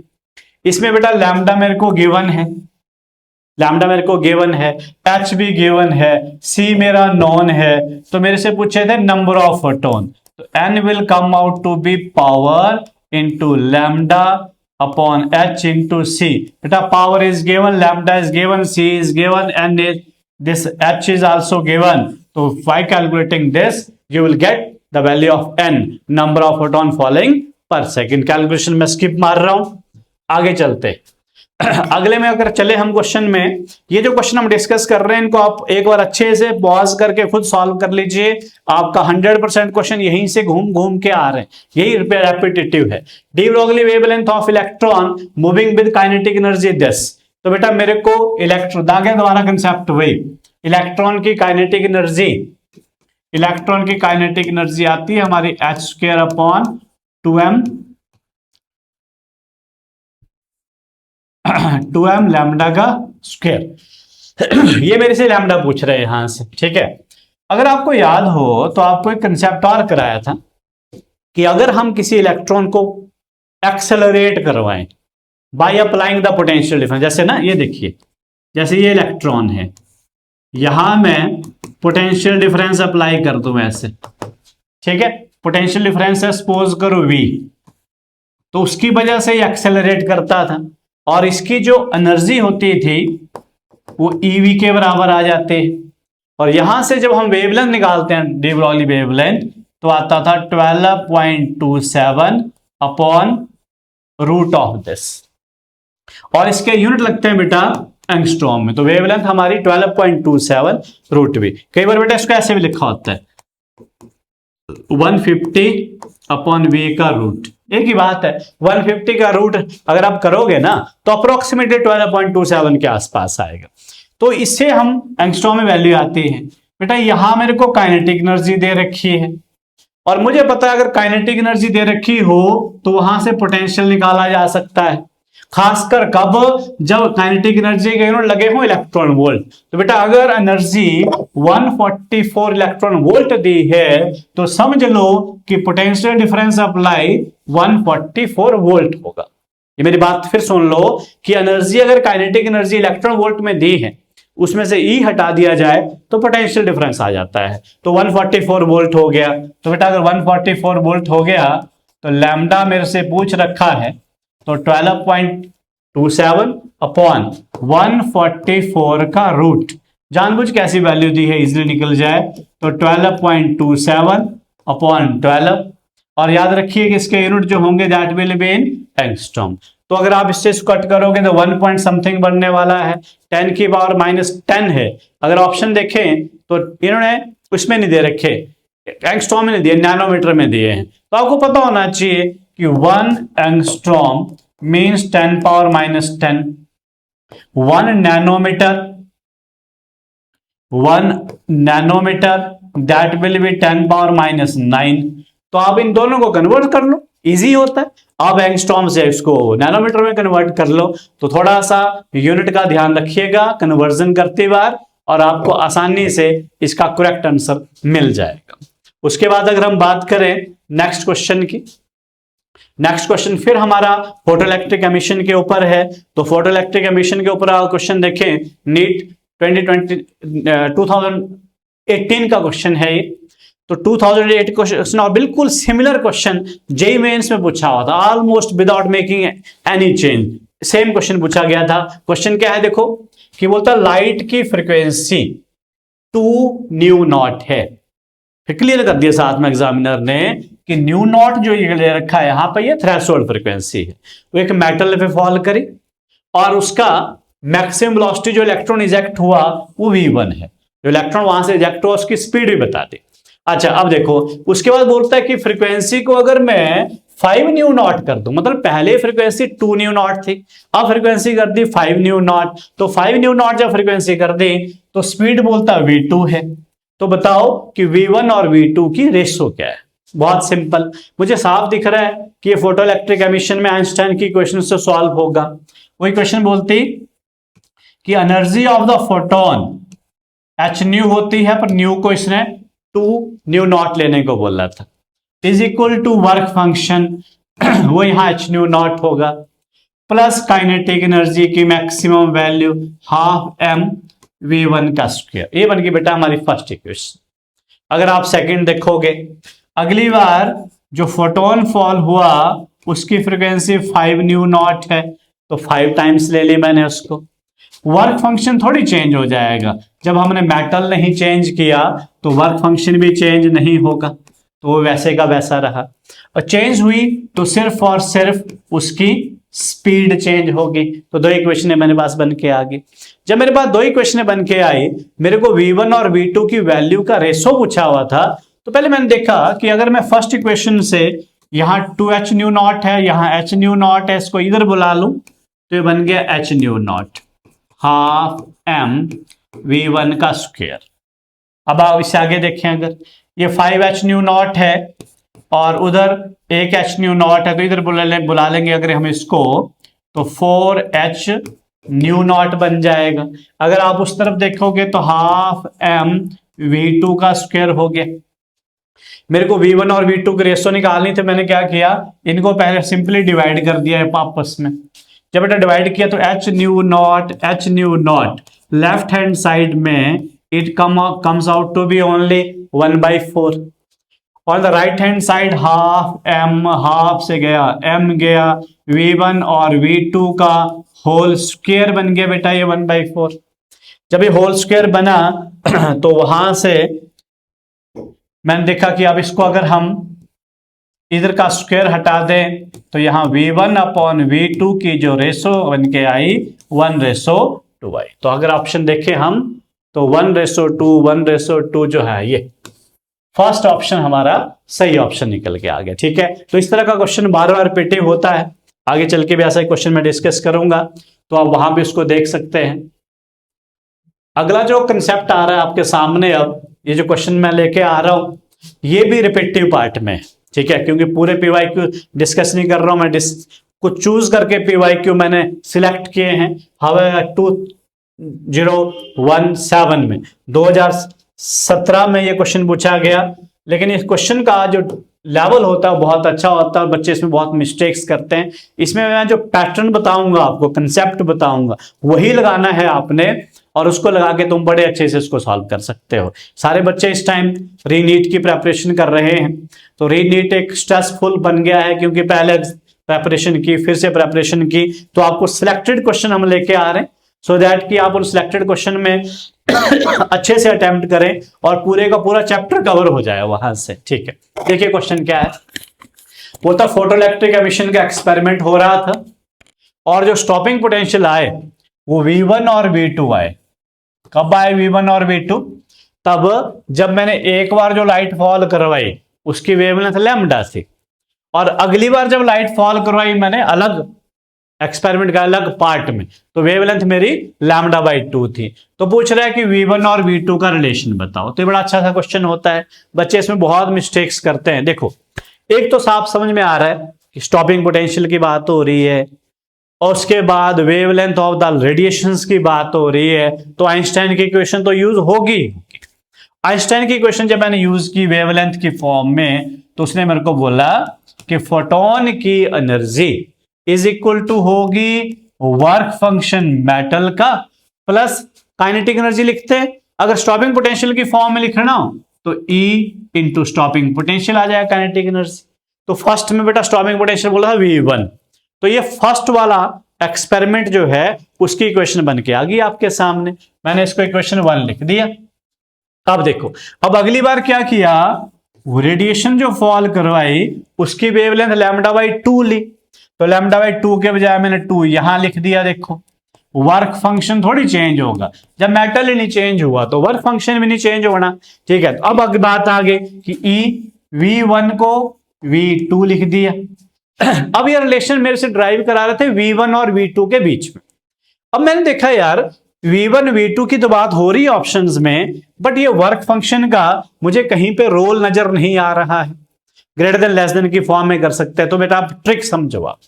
इसमें बेटा लैम्डा मेरे को गिवन है, लैम्डा मेरे को गिवन है, एच भी गिवन है, सी मेरा नॉन है। तो मेरे से पूछे थे नंबर ऑफ फोटोन, तो N will come out to be power into lambda upon H into C. बेटा power is given, lambda is given, C is given, N is this, H is also given. तो by calculating this you will get the value of N, number of photon falling per second. Calculation में स्किप मार रहा हूं, आगे चलते। अगले में अगर चले हम क्वेश्चन में, ये जो क्वेश्चन हम डिस्कस कर रहे हैं इनको आप एक बार अच्छे से पॉज करके खुद सॉल्व कर लीजिए। आपका 100% क्वेश्चन यहीं से घूम घूम के आ रहे हैं, यही रेपिटेटिव है। De Broglie wavelength of electron moving with kinetic energy this. तो बेटा मेरे को इलेक्ट्रॉन दागे दोबारा कंसेप्ट वही, इलेक्ट्रॉन की काइनेटिक एनर्जी, इलेक्ट्रॉन की काइनेटिक एनर्जी आती है हमारी h² अपॉन 2m लैम्डा का स्क्वायर। ये मेरे से लैम्डा पूछ रहे हैं यहां से, ठीक है। अगर आपको याद हो तो आपको एक कंसेप्ट और कराया था कि अगर हम किसी इलेक्ट्रॉन को एक्सेलरेट करवाएं by applying the potential difference, जैसे ना ये देखिए, जैसे ये इलेक्ट्रॉन है, यहां मैं पोटेंशियल डिफरेंस अप्लाई कर दूं ऐसे, ठीक है। पोटेंशियल डिफरेंस है सपोज करो V, तो उसकी वजह से ये एक्सेलरेट करता था और इसकी जो एनर्जी होती थी वो EV के बराबर आ जाते हैं। और यहां से जब हम वेवलेंथ निकालते हैं, डी ब्रोगली वेवलेंथ, तो आता था 12.27 अपॉन रूट ऑफ दिस, और इसके यूनिट लगते हैं बेटा एंगस्ट्रॉम में। तो वेवलेंथ हमारी 12.27 रूट V। कई बार बेटा इसको ऐसे भी लिखा होता है 150 अपॉन V का रूट, एक ही बात है। 150 का रूट अगर आप करोगे ना तो अप्रोक्सीमेटली 12.27 के आसपास आएगा। तो इससे हम एंगस्ट्रॉम में वैल्यू आती है। बेटा यहां मेरे को काइनेटिक एनर्जी दे रखी है और मुझे पता है अगर काइनेटिक एनर्जी दे रखी हो तो वहां से पोटेंशियल निकाला जा सकता है, खासकर कब, जब काइनेटिक एनर्जी के यूनिट लगे हो इलेक्ट्रॉन वोल्ट। तो बेटा अगर एनर्जी 144 इलेक्ट्रॉन वोल्ट दी है तो समझ लो कि पोटेंशियल डिफरेंस अप्लाई 144 वोल्ट होगा। ये मेरी बात फिर सुन लो कि एनर्जी अगर काइनेटिक एनर्जी इलेक्ट्रॉन वोल्ट में दी है, उसमें से E हटा दिया जाए तो पोटेंशियल डिफरेंस आ जाता है। तो 144 वोल्ट हो गया। तो बेटा अगर 144 वोल्ट हो गया तो लैम्डा मेरे से पूछ रखा है, तो 12.27 अपॉन 144 का रूट, जानबूझ कैसी वैल्यू दी है इजीली निकल जाए, तो 12.27 अपॉन 12, और याद रखिए कि इसके यूनिट जो होंगे that will be in angstrom. तो अगर आप इससे कट करोगे तो 1 पॉइंट समथिंग बनने वाला है, 10 की पावर -10 है। अगर ऑप्शन देखें तो इन्होंने उसमें नहीं दे रखे, एंगस्ट्रॉम में नहीं दिए, नैनोमीटर में दिए हैं। तो आपको पता होना चाहिए कि 1 angstrom means 10 power -10, 1 nanometer that will be 10 power -9। तो आप इन दोनों को कन्वर्ट कर लो, इजी होता है। आप एंगस्ट्रॉम से इसको नैनोमीटर में कन्वर्ट कर लो, तो थोड़ा सा यूनिट का ध्यान रखिएगा कन्वर्जन करते बार, और आपको आसानी से इसका करेक्ट आंसर मिल जाएगा। उसके बाद अगर हम बात करें नेक्स्ट क्वेश्चन की, नेक्स्ट क्वेश्चन फिर हमारा फोटोइलेक्ट्रिक एमिशन के ऊपर है। तो फोटोइलेक्ट्रिक एमिशन के ऊपर क्वेश्चन देखें, नीट 2018 का क्वेश्चन है ये। तो 2008 क्वेश्चन और बिल्कुल सिमिलर क्वेश्चन जेईई मेंस में पूछा हुआ था, almost without making any change, same question पूछा गया था। क्वेश्चन क्या है देखो, कि बोलता लाइट की फ्रीक्वेंसी 2 न्यू नॉट है। फिर क्लियर कर दिया साथ में एग्जामिनर ने कि न्यू नॉट जो ये ले रखा है यहां पर, ये थ्रेशोल्ड फ्रीक्वेंसी है। वो एक मेटल पे फॉल करी और उसका मैक्सिमम वेलोसिटी जो इलेक्ट्रॉन इजेक्ट हुआ वो v1 है, जो इलेक्ट्रॉन वहां से इजेक्ट हुआ उसकी स्पीड भी बता दी। अच्छा अब देखो उसके बाद बोलता है कि फ्रीक्वेंसी को अगर मैं 5 न्यू नॉट कर दूं, मतलब पहले फ्रीक्वेंसी 2 न्यू नॉट थी, अब फ्रीक्वेंसी कर दी 5 न्यू नॉट, तो 5 न्यू नॉट जब फ्रीक्वेंसी कर दी तो स्पीड बोलता v2 है। तो बताओ कि v1 और v2 की रेशो क्या है। बहुत सिंपल, मुझे साफ दिख रहा है कि ये फोटो इलेक्ट्रिक एमिशन में आइंस्टाइन की क्वेश्चन से सॉल्व होगा। वही क्वेश्चन बोलती कि energy of the photon H new होती है, पर न्यू को इसने 2 न्यू नॉट लेने को बोला था, is equal to work function वो यहां एच न्यू नॉट होगा, प्लस काइनेटिक एनर्जी की maximum value half M v1 का स्क्वायर। ये बन गई बेटा हमारी फर्स्ट इक्वेशन। अगर आप सेकंड देखोगे, अगली बार जो फोटोन फॉल हुआ उसकी फ्रीक्वेंसी 5 न्यू नॉट है, तो 5 टाइम्स ले ली मैंने उसको। वर्क फंक्शन थोड़ी चेंज हो जाएगा, जब हमने मेटल नहीं चेंज किया तो वर्क फंक्शन भी चेंज नहीं होगा, तो वो वैसे का वैसा रहा। और चेंज हुई तो सिर्फ और सिर्फ उसकी स्पीड चेंज होगी। तो 2 इक्वेशन मेरे पास बन के आ गई। जब मेरे पास 2 इक्वेशन बन के आई, मेरे को v1 और v2 की वैल्यू का रेशो पूछा हुआ था, तो पहले मैंने देखा कि अगर मैं फर्स्ट इक्वेशन से यहां 2h न्यू नॉट है, यहां h न्यू नॉट है, इसको इधर बुला लूं तो ये बन गया h nu not half m v1 का स्क्वायर। अब आप इससे आगे देखें, अगर ये 5h न्यू नॉट है और उधर 1h न्यू नॉट है, तो इधर बुला लेंगे अगर हम इसको, तो 4h न्यू नॉट बन जाएगा। अगर आप उस तरफ देखोगे तो हाफ m v2 का स्क्वायर हो गया। मेरे को v1 और v2 की रेशो निकालनी थी, मैंने क्या किया, इनको पहले सिंपली डिवाइड कर दिया है आपस में। जब बेटा डिवाइड किया तो h nu naught left hand side में it comes out to be only 1/4। On the right hand side half m, half से गया m गया, v1 और v2 का होल स्क्वायर बन गया बेटा ये 1/4। जब ये होल स्क्वायर बना तो वहां से मैंने देखा कि अब इसको अगर हम इधर का स्क्वायर हटा दें तो यहां v1 अपॉन v2 की जो रेशो बन के आई 1:2 आई। तो अगर ऑप्शन देखें हम तो 1:2 जो है ये फर्स्ट ऑप्शन हमारा सही ऑप्शन निकल के आ गया। ठीक है, तो इस तरह का क्वेश्चन बार बार रिपीटिव होता है, आगे चल के भी ऐसा क्वेश्चन मैं डिस्कस करूंगा, तो आप वहां भी उसको देख सकते हैं। अगला जो कंसेप्ट आ रहा है आपके सामने, अब ये जो क्वेश्चन मैं लेके आ रहा हूं ये भी रिपीटिव पार्ट में, ठीक है, क्योंकि पूरे पीवाईक्यू डिस्कस नहीं कर रहा हूं मैं, कुछ चूज करके पीवाईक्यू मैंने सिलेक्ट किए हैं। हवा 2017 में 2017 में ये क्वेश्चन पूछा गया, लेकिन इस क्वेश्चन का जो लेवल होता है बहुत अच्छा होता है और बच्चे इसमें बहुत मिस्टेक्स करते हैं। इसमें मैं जो पैटर्न बताऊंगा आपको, कंसेप्ट बताऊंगा, वही लगाना है आपने, और उसको लगा के तुम बड़े अच्छे से इसको सॉल्व कर सकते हो। सारे बच्चे इस टाइम रीनीट की प्रेपरेशन कर रहे हैं, तो रीनीट एक स्ट्रेसफुल बन गया है, क्योंकि पहले प्रेपरेशन की फिर से प्रेपरेशन की, तो आपको सिलेक्टेड क्वेश्चन हम लेके आ रहे हैं सो दैट कि आप उन सिलेक्टेड क्वेश्चन में अच्छे से अटेम्प्ट करें और पूरे का पूरा चैप्टर कवर हो जाए वहां से। ठीक है, देखिए क्वेश्चन क्या है। वो तो फोटोइलेक्ट्रिक एमिशन का एक्सपेरिमेंट हो रहा था और जो स्टॉपिंग पोटेंशियल आए वो v1 और v2 आए। कब आए v1 और v2? तब जब मैंने एक बार जो लाइट फॉल करवाई उसकी वेवलेंथ लैम्डा थी, और अगली बार जब लाइट फॉल करवाई मैंने अलग एक्सपेरिमेंट का अलग पार्ट में, तो वेवलेंथ मेरी λ/2 थी। तो पूछ रहा है कि v1 और v2 का रिलेशन बताओ। तो ये बड़ा अच्छा सा क्वेश्चन होता है, बच्चे इसमें बहुत मिस्टेक्स करते हैं। देखो, एक तो साफ समझ में आ रहा है कि स्टॉपिंग पोटेंशियल की बात हो रही है और उसके बाद वेवलेंथ ऑफ द रेडिएशंस की बात हो रही है, तो आइंस्टाइन की इक्वेशन तो यूज होगी। आइंस्टाइन की इक्वेशन जब मैंने यूज की वेवलेंथ की फॉर्म में, तो उसने मेरे को बोला कि फोटोन की एनर्जी इज इक्वल टू होगी वर्क फंक्शन मेटल का प्लस काइनेटिक एनर्जी लिखते हैं। अगर स्टॉपिंग पोटेंशियल की फॉर्म में लिखना हो तो E इंटू स्टॉपिंग पोटेंशियल आ जाएगा काइनेटिक एनर्जी। तो फर्स्ट में बेटा स्टॉपिंग पोटेंशियल बोला था v1, तो ये फर्स्ट वाला एक्सपेरिमेंट जो है उसकी इक्वेशन बन के आ गई आपके सामने। मैंने इसको इक्वेशन 1 लिख दिया। अब देखो, अब अगली बार क्या किया, रेडिएशन जो फॉल करवाई उसकी वेवलेंथ λ/2 ली। तो लैम्डा बाई 2 के बजाय मैंने 2 यहां लिख दिया। देखो वर्क फंक्शन थोड़ी चेंज होगा, जब मेटल ही नहीं चेंज हुआ तो वर्क फंक्शन भी नहीं चेंज होना। ठीक है, तो अब अगर बात आ गई कि ई V1 को V2 लिख दिया। अब ये रिलेशन मेरे से ड्राइव करा रहे थे V1 और V2 के बीच में। अब मैंने देखा यार V1 V2 की तो बात हो रही है ऑप्शंस में, बट ये वर्क फंक्शन का मुझे कहीं पे रोल नजर नहीं आ रहा है। ग्रेटर देन लेस देन की फॉर्म में कर सकते हैं। तो बेटा आप ट्रिक समझो, आप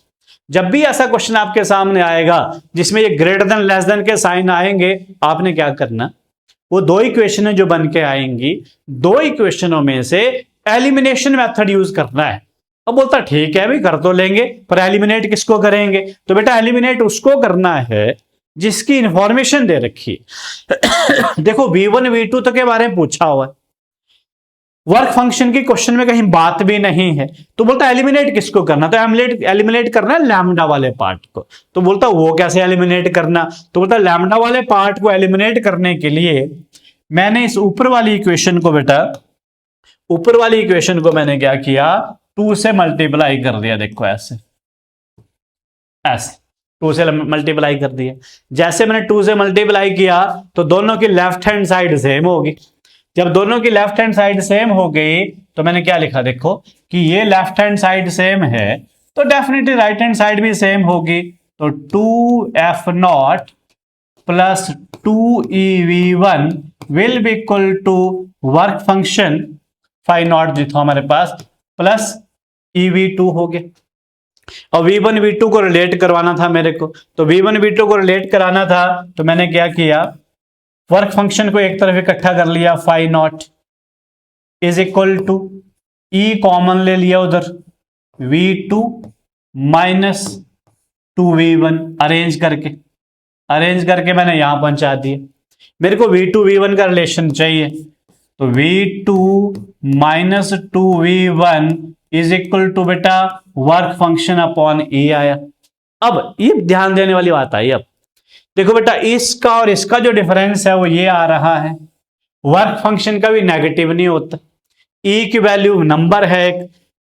जब भी ऐसा क्वेश्चन आपके सामने आएगा जिसमें ये ग्रेटर देन लेस देन के साइन आएंगे, आपने क्या करना, वो दो इक्वेशन जो बन के आएंगी, दो इक्वेशनों में से एलिमिनेशन मेथड यूज करना है। अब बोलता ठीक है भाई कर तो लेंगे, पर एलिमिनेट किसको करेंगे? तो बेटा एलिमिनेट उसको करना है जिसकी इंफॉर्मेशन दे रखी है। देखो V1 V2 तो के बारे में पूछा हुआ है, वर्क फंक्शन की क्वेश्चन में कहीं बात भी नहीं है। तो बोलता एलिमिनेट किसको करना? तो एलिमिनेट करना है लैम्डा वाले पार्ट को। तो बोलता वो कैसे एलिमिनेट करना? तो बोलता लैम्डा वाले पार्ट को एलिमिनेट करने के लिए मैंने इस ऊपर वाली इक्वेशन को, बेटा ऊपर वाली इक्वेशन को मैंने क्या किया, 2 से मल्टीप्लाई कर दिया। देखो ऐसे ऐसे 2 से मल्टीप्लाई कर दिया। जैसे मैंने 2 से मल्टीप्लाई किया तो दोनों की लेफ्ट हैंड साइड सेम होगी। जब दोनों की लेफ्ट हैंड साइड सेम हो गई तो मैंने क्या लिखा, देखो कि ये लेफ्ट हैंड साइड सेम है तो डेफिनेटली राइट हैंड साइड भी सेम होगी। तो 2F0 plus 2EV1 will be equal to work function phi naught जो था हमारे पास प्लस EV2 हो गया। और V1 V2 को रिलेट करवाना था मेरे को, तो V1 V2 को रिलेट कराना था तो मैंने क्या किया, वर्क फंक्शन को एक तरफ इकट्ठा कर लिया, phi naught is equal to E common ले लिया उधर, V2 माइनस 2V1 अरेंज करके मैंने यहां पहुंचा दिया। मेरे को V2 V1 का रिलेशन चाहिए, तो V2 minus 2V1 is equal to बेटा वर्क फंक्शन अपॉन E आया। अब ये ध्यान देने वाली बात आई। अब देखो बेटा इसका और इसका जो डिफरेंस है वो ये आ रहा है, वर्क फंक्शन का भी नेगेटिव नहीं होता। E की वैल्यू नंबर है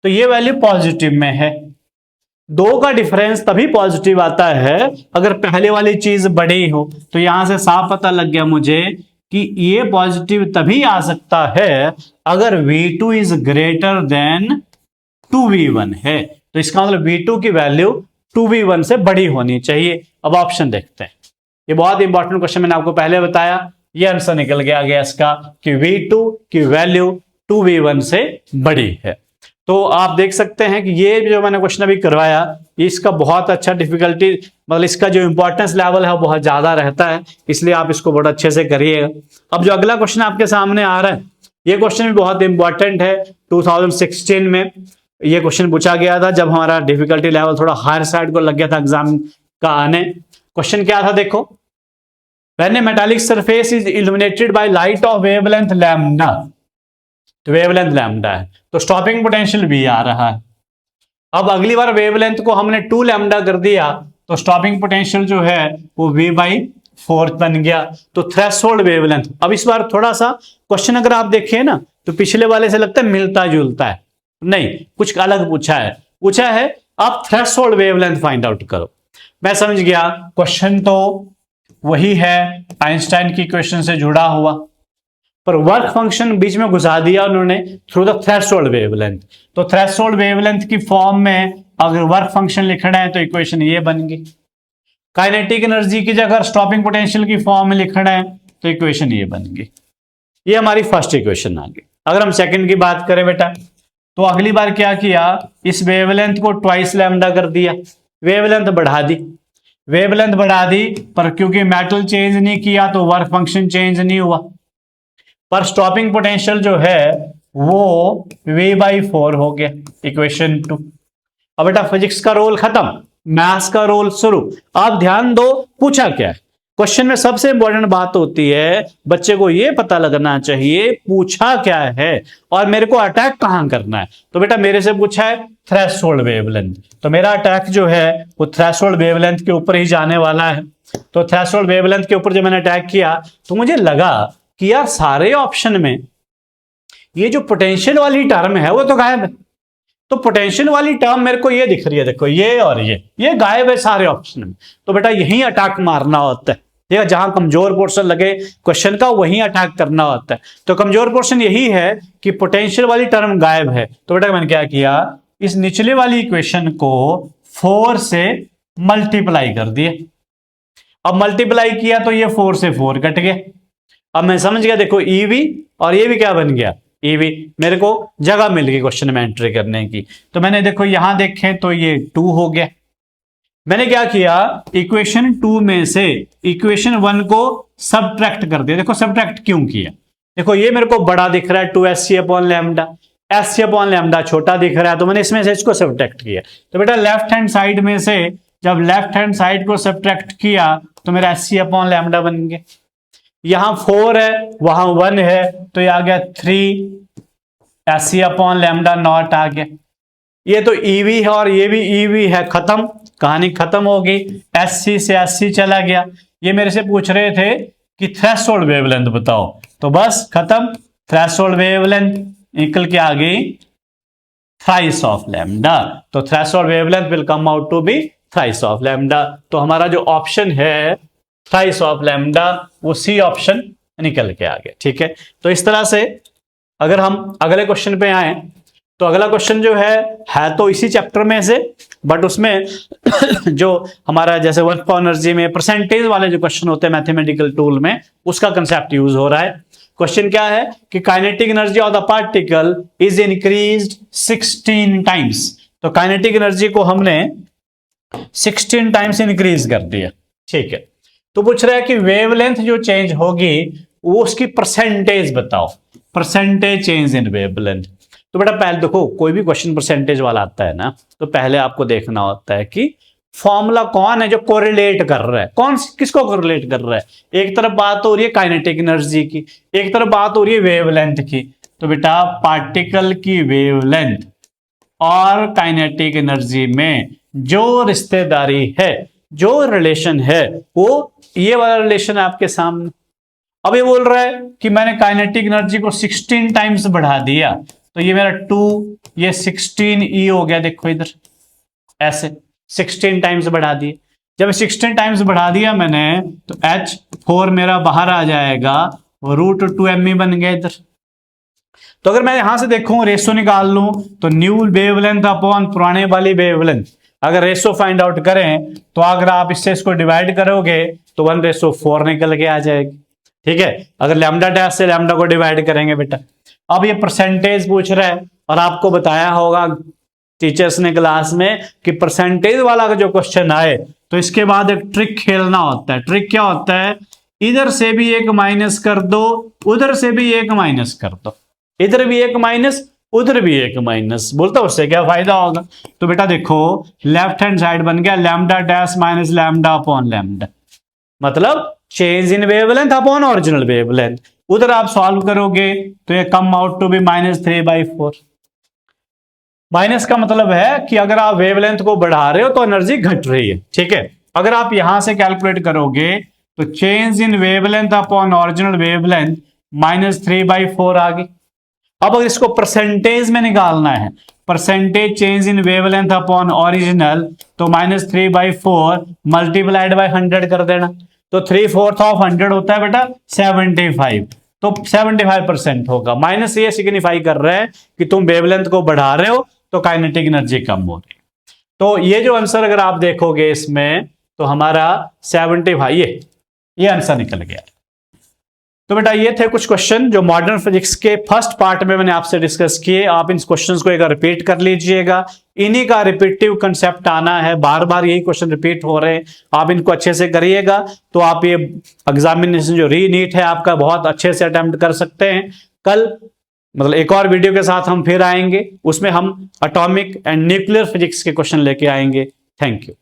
तो ये वैल्यू पॉजिटिव में है। दो का डिफरेंस तभी पॉजिटिव आता है अगर पहले वाली चीज बड़ी हो। तो यहां से साफ पता लग गया मुझे कि ये पॉजिटिव तभी आ सकता है अगर V2 is greater than 2V1 है। तो इसका मतलब V2 की वैल्यू 2V1 से बड़ी होनी चाहिए। अब ऑप्शन देखते हैं, ये बहुत इंपॉर्टेंट क्वेश्चन मैंने आपको पहले बताया, ये आंसर निकल गया इसका कि V2 की वैल्यू 2V1 से बड़ी है। तो आप देख सकते हैं कि ये जो मैंने क्वेश्चन अभी करवाया इसका बहुत अच्छा डिफिकल्टी, मतलब इसका जो इंपॉर्टेंस लेवल है वो बहुत ज्यादा रहता है, इसलिए आप इसको बहुत अच्छे से करिएगा। अब जो अगला क्वेश्चन आपके सामने आ रहा है ये क्वेश्चन भी बहुत इंपॉर्टेंट है। 2016 में ये क्वेश्चन पूछा गया था जब हमारा डिफिकल्टी लेवल थोड़ा हायर साइड को लग गया था एग्जाम का आने। क्वेश्चन क्या था देखो, when A metallic surface is illuminated by light of wavelength lambda, तो वेवलेंथ लैम्डा है तो स्टॉपिंग पोटेंशियल V आ रहा है। अब अगली बार वेवलेंथ को हमने 2 लैम्डा कर दिया तो स्टॉपिंग पोटेंशियल जो है वो V/4 बन गया। तो थ्रेशोल्ड वेवलेंथ, अब इस बार थोड़ा सा क्वेश्चन अगर आप देखिए ना तो पिछले वाले से लगता है मिलता जुलता है, नहीं कुछ अलग पूछा है आप थ्रेशोल्ड वेवलेंथ फाइंड आउट करो। मैं समझ गया क्वेश्चन तो वही है आइंस्टाइन की इक्वेशन से जुड़ा हुआ, पर वर्क फंक्शन बीच में घुसा दिया उन्होंने थ्रू द थ्रेशोल्ड वेवलेंथ। तो थ्रेशोल्ड वेवलेंथ की फॉर्म में अगर वर्क फंक्शन लिखना है तो इक्वेशन ये बन गई। काइनेटिक एनर्जी की जगह स्टॉपिंग पोटेंशियल की फॉर्म में लिखना है तो इक्वेशन ये बन गई। ये हमारी फर्स्ट इक्वेशन आ गई। अगर हम सेकंड की बात करें बेटा तो अगली बार क्या किया, इस वेवलेंथ को ट्वाइस लैम्डा कर दिया, वेवलेंथ बढ़ा दी पर क्योंकि मेटल चेंज नहीं किया तो वर्क फंक्शन चेंज नहीं हुआ, पर स्टॉपिंग पोटेंशियल जो है वो V/4 हो गया, इक्वेशन 2। अब बेटा फिजिक्स का रोल खत्म, मैथ्स का रोल शुरू। आप ध्यान दो पूछा क्या है क्वेश्चन में। सबसे इंपॉर्टेंट बात होती है बच्चे को ये पता लगना चाहिए पूछा क्या है और मेरे को अटैक कहां करना है। तो बेटा मेरे से पूछा है थ्रेशोल्ड वेवलेंथ, तो मेरा अटैक जो है वो थ्रेशोल्ड वेवलेंथ के ऊपर ही जाने वाला है। तो थ्रेशोल्ड वेवलेंथ के ऊपर जब मैंने अटैक किया तो मुझे लगा कि यार सारे ऑप्शन में ये जो पोटेंशियल वाली टर्म है वो तो गायब है। तो पोटेंशियल वाली टर्म मेरे को ये दिख रही है, देखो ये और ये गायब है सारे ऑप्शन में। तो बेटा यही अटैक मारना होता है, ठीक है, जहां कमजोर पोर्शन लगे क्वेश्चन का वहीं अटैक करना होता है। तो कमजोर पोर्शन यही है कि पोटेंशियल वाली टर्म गायब है। तो बेटा मैंने क्या किया, इस निचले वाली इक्वेशन को 4 से मल्टीप्लाई कर दिए। अब मल्टीप्लाई किया तो ये 4 से 4 कट गया। अब मैं समझ गया, देखो ईवी और ये भी क्या बन गया, ईवी। मेरे को जगह मिल गई क्वेश्चन में एंट्री करने की। तो मैंने देखो यहां देखें तो ये 2 हो गया। मैंने क्या किया, इक्वेशन 2 में से इक्वेशन 1 को सबट्रैक्ट कर दिया। देखो सबट्रैक्ट क्यों किया, देखो ये मेरे को बड़ा दिख रहा है 2SC/λ, SC/λ छोटा दिख रहा है, तो मैंने इसमें से इसको सबट्रैक्ट किया। तो बेटा लेफ्ट हैंड साइड में से जब लेफ्ट हैंड साइड को सबट्रैक्ट किया तो मेरा SC/λ बन गया। यहां 4 है वहां 1 है, तो ये आ गया 3 SC/λ आ गया। ये तो ईवी है और ये भी ईवी है, खत्म, कहानी खत्म हो गई। SC से SC चला गया। ये मेरे से पूछ रहे थे कि थ्रेशोल्ड वेवलेंथ बताओ, तो बस खत्म, थ्रेशोल्ड वेवलेंथ निकल के आ गई थ्राइस ऑफ लैम्डा। तो threshold wavelength will come out to be thrice of lambda. तो हमारा जो ऑप्शन है थ्राइस ऑफ लैम्डा वो सी ऑप्शन निकल के आ गया। ठीक है, तो इस तरह से अगर हम अगले क्वेश्चन पे आए तो अगला क्वेश्चन जो है तो इसी चैप्टर में से, बट उसमें जो हमारा जैसे वर्क फॉर एनर्जी में परसेंटेज वाले जो क्वेश्चन होते हैं मैथमेटिकल टूल में, उसका कंसेप्ट यूज हो रहा है। क्वेश्चन क्या है कि kinetic energy of the particle is increased 16 times. तो काइनेटिक एनर्जी को हमने 16 टाइम्स इंक्रीज कर दिया। ठीक है, तो पूछ रहा है कि वेवलेंथ जो चेंज होगी वो उसकी परसेंटेज बताओ, परसेंटेज चेंज इन वेवलेंथ। तो बेटा पहले देखो, कोई भी क्वेश्चन परसेंटेज वाला आता है ना, तो पहले आपको देखना होता है कि फॉर्मूला कौन है जो कोरिलेट कर रहा है, कौन किसको कोरिलेट कर रहा है। एक तरफ बात हो रही है काइनेटिक एनर्जी की, एक तरफ बात हो रही है वेवलेंथ की। तो बेटा पार्टिकल की वेवलेंथ और काइनेटिक एनर्जी में जो रिश्तेदारी है, जो रिलेशन है, वो ये वाला रिलेशन आपके सामने। अब ये बोल रहा है कि मैंने काइनेटिक एनर्जी को 16 टाइम्स बढ़ा दिया, तो ये मेरा 2, ये 16E हो गया। देखो इधर ऐसे 16 टाइम्स बढ़ा दिए। जब 16 टाइम्स बढ़ा दिया मैंने तो H4 मेरा बाहर आ जाएगा और √2me बन गया इधर। तो अगर मैं यहां से देखूं रेशो निकाल लूं तो न्यू वेवलेंथ अपॉन पुराने वाली वेवलेंथ, अगर रेशो फाइंड आउट करें तो अगर आप इससे इसको डिवाइड करोगे तो 1:4 निकल के आ जाएगी। ठीक है, अगर लैम्डा डैश से लैम्डा को डिवाइड करेंगे बेटा। अब ये परसेंटेज पूछ रहा है और आपको बताया होगा टीचर्स ने क्लास में कि परसेंटेज वाला जो क्वेश्चन आए तो इसके बाद एक ट्रिक खेलना होता है। ट्रिक क्या होता है, इधर से भी एक माइनस कर दो, उधर से भी एक माइनस कर दो, इधर भी एक माइनस, उधर भी एक माइनस। बोलता उससे क्या फायदा होगा। तो बेटा देखो लेफ्ट हैंड साइड बन गया lambda dash minus lambda upon lambda, मतलब change in wavelength upon original wavelength. उधर आप सॉल्व करोगे तो ये come out to be -3/4। Minus का मतलब है कि अगर आप वेवलेंथ को बढ़ा रहे हो तो एनर्जी घट रही है। ठीक है, अगर आप यहां से कैलकुलेट करोगे तो change in wavelength upon original wavelength -3/4 आ गई। अब अगर इसको परसेंटेज में निकालना है, percentage change in wavelength upon original, तो -3/4 मल्टीप्लाइड बाय 100 कर देना। तो 3/4 ऑफ 100 होता है बेटा 75, तो 75% होगा। माइनस ये सिग्निफाई कर रहा है कि तुम वेवलेंथ को बढ़ा रहे हो तो काइनेटिक एनर्जी कम हो रही है। तो ये जो आंसर अगर आप देखोगे इसमें तो हमारा 75 ये आंसर निकल गया। तो बेटा ये थे कुछ क्वेश्चन जो मॉडर्न फिजिक्स के फर्स्ट पार्ट में मैंने आपसे डिस्कस किए। आप इन क्वेश्चंस को एक बार रिपीट कर लीजिएगा, इन्हीं का रिपीटिव कंसेप्ट आना है, बार बार यही क्वेश्चन रिपीट हो रहे हैं, आप इनको अच्छे से करिएगा तो आप ये एग्जामिनेशन जो री-नीट है आपका बहुत अच्छे से अटेम्प्ट कर सकते हैं। कल मतलब एक और वीडियो के साथ हम फिर आएंगे, उसमें हम एटॉमिक एंड न्यूक्लियर फिजिक्स के क्वेश्चन लेके आएंगे। Thank you.